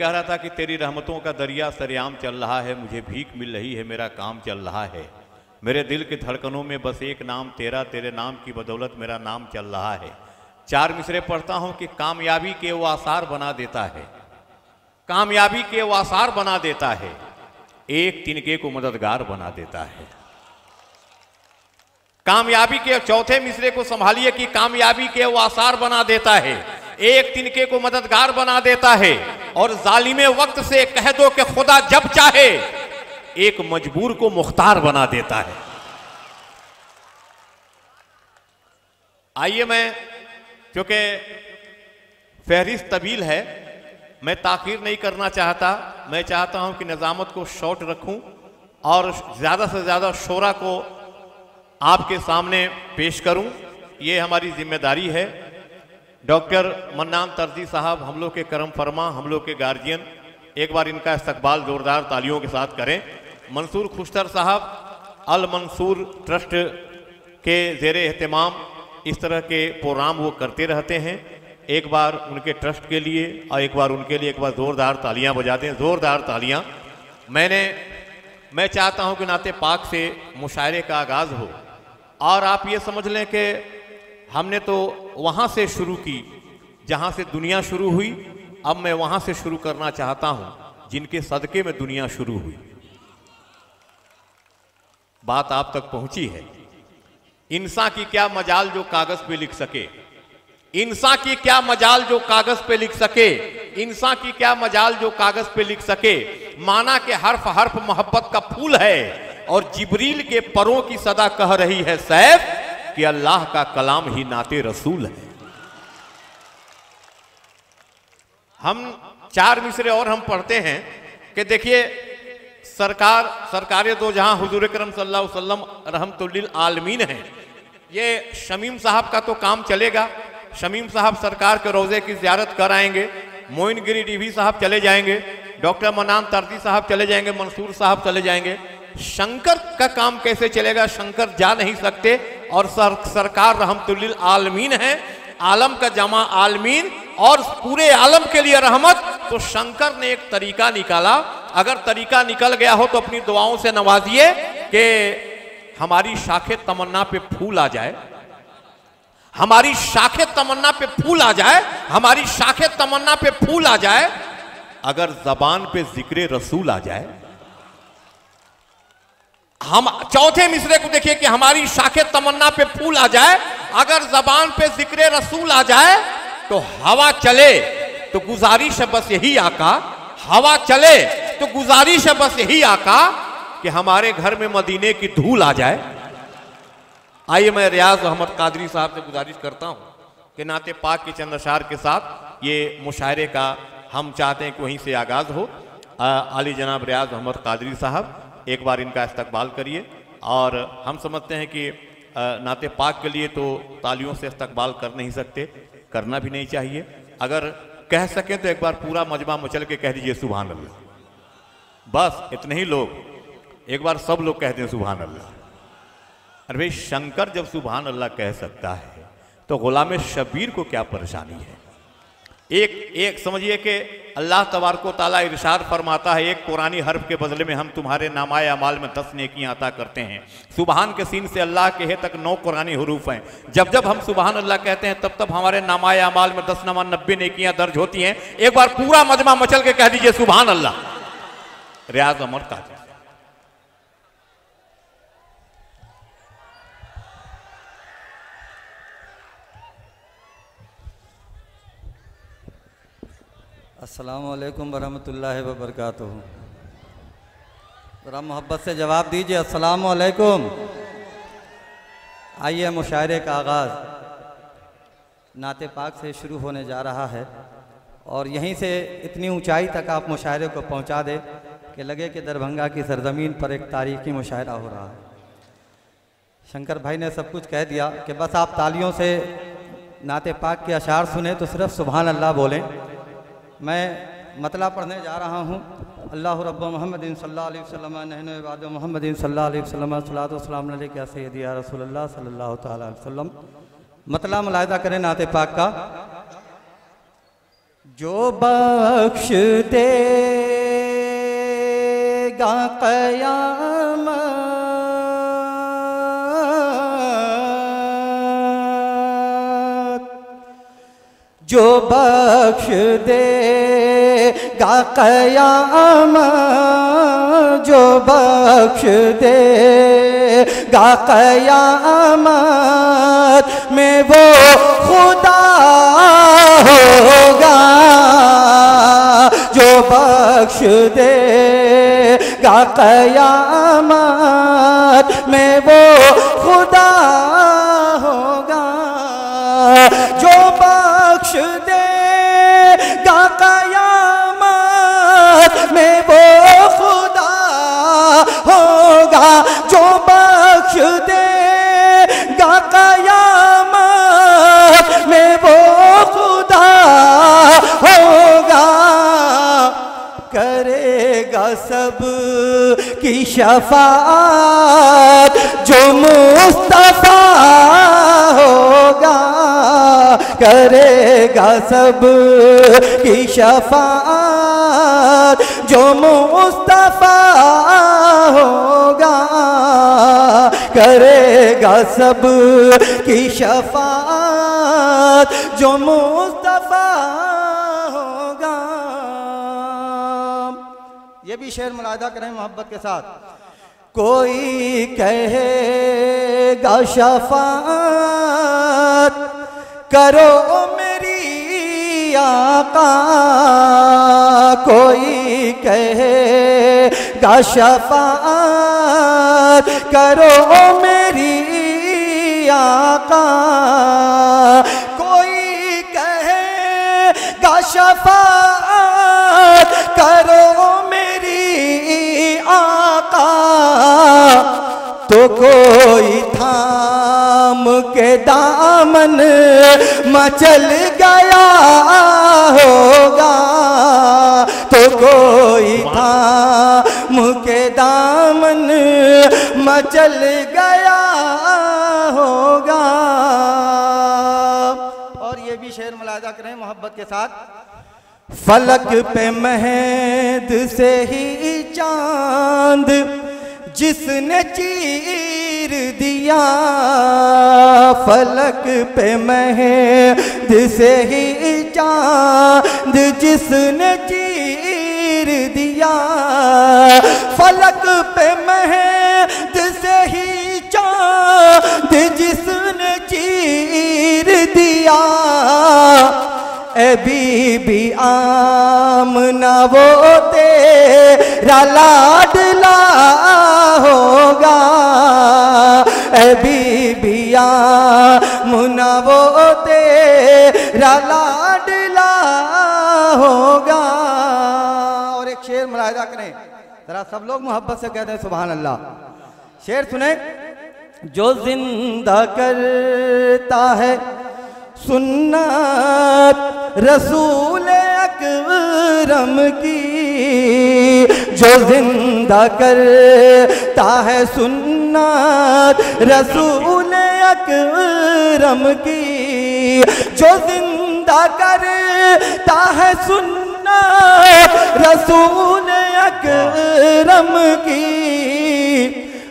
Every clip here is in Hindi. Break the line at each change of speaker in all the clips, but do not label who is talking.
कह रहा था कि तेरी रहमतों का दरिया सरेआम चल रहा है, मुझे भीख मिल रही है, मेरा काम चल रहा है, मेरे दिल की धड़कनों में बस एक नाम तेरा, तेरे नाम की बदौलत मेरा नाम चल रहा है। 4 मिसरे पढ़ता हूं कि कामयाबी के वो आसार बना देता है, कामयाबी के वो आसार बना देता है, एक तिनके को मददगार बना देता है। कामयाबी के चौथे मिसरे को संभालिए कि कामयाबी के वो आसार बना देता है, एक तिनके को मददगार बना देता है, और जालिमे वक्त से कह दो कि खुदा जब चाहे एक मजबूर को मुख्तार बना देता है। आइए, मैं क्योंकि फहरिस्त तवील है, मैं ताखीर नहीं करना चाहता, मैं चाहता हूं कि निजामत को शॉर्ट रखूं और ज़्यादा से ज़्यादा शोरा को आपके सामने पेश करूं, ये हमारी जिम्मेदारी है। डॉक्टर मन्नान तर्जी साहब हम लोग के करम फरमा, हम लोग के गार्जियन, एक बार इनका इस्तकबाल जोरदार तालियों के साथ करें। मंसूर खुश्तर साहब अल मंसूर ट्रस्ट के ज़ेर एहतमाम इस तरह के प्रोग्राम वो करते रहते हैं। एक बार उनके ट्रस्ट के लिए और एक बार उनके लिए एक बार ज़ोरदार तालियां बजा दें, ज़ोरदार तालियां। मैं चाहता हूं कि नाते पाक से मुशायरे का आगाज़ हो, और आप ये समझ लें कि हमने तो वहाँ से शुरू की जहाँ से दुनिया शुरू हुई, अब मैं वहाँ से शुरू करना चाहता हूँ जिनके सदक़े में दुनिया शुरू हुई। बात आप तक पहुँची है। इंसान की क्या मजाल जो कागज़ पे लिख सके, इंसान की क्या मजाल जो कागज़ पे लिख सके, इंसान की क्या मजाल जो कागज़ पे लिख सके। माना के हर्फ हर्फ मोहब्बत का फूल है, और जिब्रील के परों की सदा कह रही है सैफ कि अल्लाह का कलाम ही नाते रसूल है। हम 4 मिसरे और हम पढ़ते हैं कि देखिए, सरकारे दो जहां हुजूर करम सल्लल्लाहु अलैहि वसल्लम रहमतुल्लिल आलमीन हैं। ये शमीम साहब का तो काम चलेगा, शमीम साहब सरकार के रोज़े की ज़ियारत कर आएंगे, मोइनगिरी डीवी साहब चले जाएंगे, डॉक्टर मन्नान तर्जी साहब चले जाएंगे, मंसूर साहब चले जाएंगे। शंकर का काम कैसे चलेगा? शंकर जा नहीं सकते, और सरकार रहमतुल्लिल आलमीन है, आलम का जमा आलमीन, और पूरे आलम के लिए रहमत। तो शंकर ने एक तरीका निकाला, अगर तरीका निकल गया हो तो अपनी दुआओं से नवाजिए कि हमारी शाखे तमन्ना पे फूल आ जाए, हमारी शाखे तमन्ना पे फूल आ जाए, हमारी शाखे तमन्ना पे फूल आ जाए। अगर जबान पे जिक्र रसूल आ जाए, हम चौथे मिसरे को देखिए कि हमारी शाखे तमन्ना पे फूल आ जाए, अगर जबान पे जिक्र रसूल आ जाए तो हवा चले तो गुजारिश है बस यही आका, हवा चले तो गुजारिश है बस यही आका कि हमारे घर में मदीने की धूल आ जाए। आइए, मैं रियाज अहमद कादरी साहब से गुजारिश करता हूं कि नाते पाक के चंद अशार के साथ ये मुशायरे का हम चाहते हैं कि वहीं से आगाज़ हो। आली जनाब रियाज अहमद कादरी साहब, एक बार इनका इस्तकबाल करिए। और हम समझते हैं कि नाते पाक के लिए तो तालियों से इस्तकबाल कर नहीं सकते, करना भी नहीं चाहिए। अगर कह सकें तो एक बार पूरा मजमा मचल के कह दीजिए सुभान अल्लाह, बस इतने ही लोग, एक बार सब लोग कह दें सुभान अल्लाह। अरे भाई, शंकर जब सुभान अल्लाह कह सकता है तो गुलाम शबीर को क्या परेशानी है? एक समझिए कि अल्लाह तबारक व तआला इरशाद फरमाता है, एक कुरानी हर्फ के बदले में हम तुम्हारे नामाए अमाल में 10 नेकियां अता करते हैं। सुबहान के सीन से अल्लाह के हे तक 9 कुरानी हरूफ हैं। जब जब हम सुबहान अल्लाह कहते हैं तब तब हमारे नामाए अमाल में 10 नमा 90 नेकियां दर्ज होती हैं। एक बार पूरा मजमा मचल के कह दीजिए सुबहान अल्लाह। रियाज अमर का
अस्सलामु अलैकुम वरहमतुल्लाहि वबरकातुहू। ज़रा मोहब्बत से जवाब दीजिए, अस्सलामु अलैकुम। आइए, मुशायरे का आगाज़ नाते पाक से शुरू होने जा रहा है, और यहीं से इतनी ऊंचाई तक आप मुशायरे को पहुंचा दें कि लगे कि दरभंगा की सरजमीन पर एक तारीख़ी मुशायरा हो रहा है। शंकर भाई ने सब कुछ कह दिया कि बस आप तालियों से नाते पाक के अशार सुने तो सिर्फ सुभान अल्लाह बोलें। मैं मतला पढ़ने जा रहा हूँ। अल्लाह रब्ब मोहम्मदिन सल्लल्लाहु अलैहि वसल्लम नहनु इबादु मोहम्मदिन सल्लल्लाहु अलैहि वसल्लम सलातो वस्सलाम अलैका सय्यदी या रसूलल्लाह सल्लल्लाहु तआला अलैहि वसल्लम। मतला मुलाहिदा करें नाते पाक का। जो बख्श देगा क़यामत, जो बख्श देगा क़यामत, जो बख्श देगा क़यामत में वो खुदा होगा, जो बख्श देगा क़यामत में वो खुदा होगा, जो बख्श देगा क़यामत में वो खुदा होगा, जो बख्श देगा क़यामत में वो खुदा होगा, करेगा सब की शफाअत जो मुस्तफा होगा, करेगा सब की शफाअत जो मुस्तफा होगा, करेगा सब की शफाअत जो मुस्तफा होगा। ये भी शेर मुलाहिदा करें मोहब्बत के साथ। कोई कहेगा शफाअत करो मेरी आका, कोई कहेगा शफाअत करो मेरी आका, कोई कहेगा शफाअत करो मेरी आका, तो कोई थाम के दामन मचल गया होगा, तो कोई थाम के दामन मचल गया होगा। और ये भी शेर मुलाहिदा करें मोहब्बत के साथ। फलक पे महद से ही चांद जिसने चीर दिया, फलक पे महद से ही चांद जिसने चीर दिया, फलक पे महद से ही चांद जिसने चीर दिया, ए बीबी आमना वो तेरा लाडला होगा, ए बीबी आमना वो तेरा लाडला होगा। और एक शेर मुलाहिदा करें जरा, सब लोग मोहब्बत से कहते हैं सुभान अल्लाह। शेर सुने। जो जिंदा करता है सुन्नत रसूल अकरम की, जो जिंदा करता है सुन्नत रसूल अकरम की, जो जिंदा करता है सुन्नत रसूल अकरम की,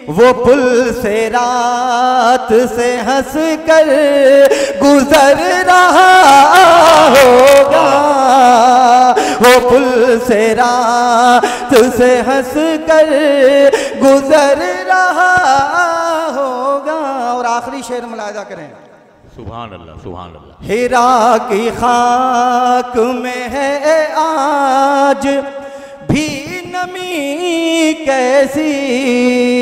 वो पुल से रात से हंस कर गुजर रहा होगा, वो पुल से रात से हंस कर गुजर रहा होगा। और आखिरी शेर मुलाहिदा करें।
सुभान अल्लाह, सुभान अल्लाह।
हिरा की खाक में है आज भी नमी कैसी,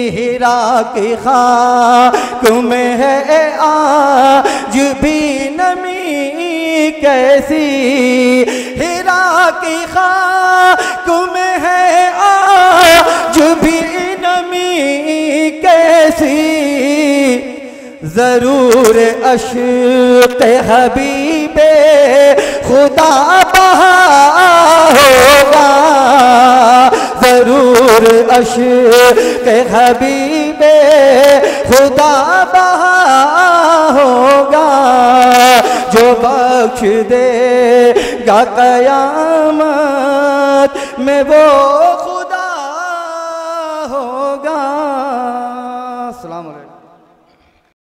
हिरा की खाक में है आज भी नमी कैसी, हिरा की खाक में है आज भी नमी कैसी, जरूर अश्क़ हबीबे खुदा बहा होगा, जरूर अश्क़ हबीबे खुदा बहा होगा, जो बख्श दे कयामत में वो